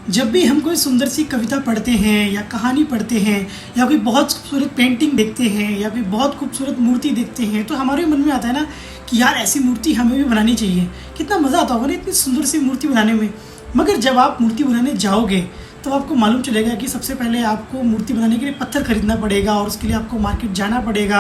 जब भी हम कोई सुंदर सी कविता पढ़ते हैं या कहानी पढ़ते हैं या कोई बहुत खूबसूरत पेंटिंग देखते हैं या कोई बहुत खूबसूरत मूर्ति देखते हैं तो हमारे मन में आता है ना कि यार ऐसी मूर्ति हमें भी बनानी चाहिए। कितना मज़ा आता होगा ना इतनी सुंदर सी मूर्ति बनाने में। मगर जब आप मूर्ति बनाने जाओगे तो आपको मालूम चलेगा कि सबसे पहले आपको मूर्ति बनाने के लिए पत्थर खरीदना पड़ेगा और उसके लिए आपको मार्केट जाना पड़ेगा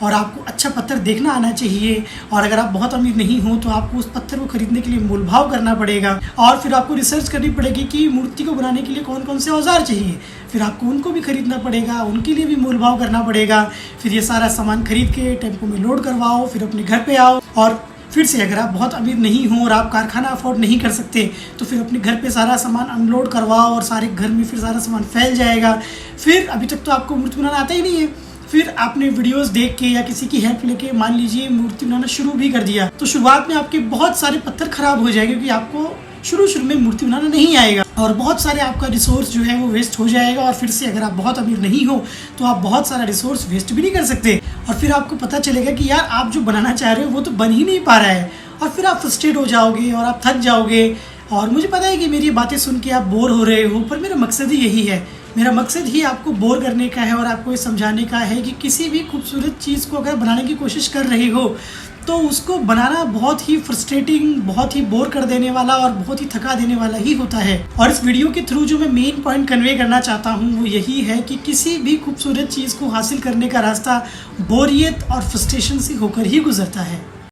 और आपको अच्छा पत्थर देखना आना चाहिए। और अगर आप बहुत अमीर नहीं हो तो आपको उस पत्थर को खरीदने के लिए मोल भाव करना पड़ेगा और फिर आपको रिसर्च करनी पड़ेगी कि मूर्ति को बनाने के लिए कौन कौन से औजार चाहिए। फिर आपको उनको भी खरीदना पड़ेगा, उनके लिए भी मोल भाव करना पड़ेगा। फिर ये सारा सामान खरीद के टेम्पो में लोड करवाओ, फिर अपने घर पे आओ और फिर से अगर आप बहुत अमीर नहीं हो और आप कारखाना अफोर्ड नहीं कर सकते तो फिर अपने घर पे सारा सामान अनलोड करवाओ और सारे घर में फिर सारा सामान फैल जाएगा। फिर अभी तक तो आपको मूर्ति बनाना आता ही नहीं है, फिर आपने वीडियोस देख के या किसी की हेल्प लेके मान लीजिए मूर्ति बनाना शुरू भी कर दिया तो शुरुआत में आपके बहुत सारे पत्थर खराब हो जाएंगे क्योंकि आपको शुरू में मूर्ति बनाना नहीं आएगा और बहुत सारे आपका रिसोर्स जो है वो वेस्ट हो जाएगा। और फिर से अगर आप बहुत अमीर नहीं हो तो आप बहुत सारा रिसोर्स वेस्ट भी नहीं कर सकते और फिर आपको पता चलेगा कि यार आप जो बनाना चाह रहे हो वो तो बन ही नहीं पा रहा है और फिर आप फ्रस्ट्रेट हो जाओगे और आप थक जाओगे। और मुझे पता है कि मेरी बातें सुन के आप बोर हो रहे हो, पर मेरा मकसद ही यही है। मेरा मकसद ही आपको बोर करने का है और आपको ये समझाने का है कि किसी भी खूबसूरत चीज़ को अगर बनाने की कोशिश कर रहे हो तो उसको बनाना बहुत ही फ्रस्ट्रेटिंग, बहुत ही बोर कर देने वाला और बहुत ही थका देने वाला ही होता है। और इस वीडियो के थ्रू जो मैं मेन पॉइंट कन्वे करना चाहता हूँ वो यही है कि किसी भी खूबसूरत चीज़ को हासिल करने का रास्ता बोरियत और फ्रस्ट्रेशन से होकर ही गुजरता है।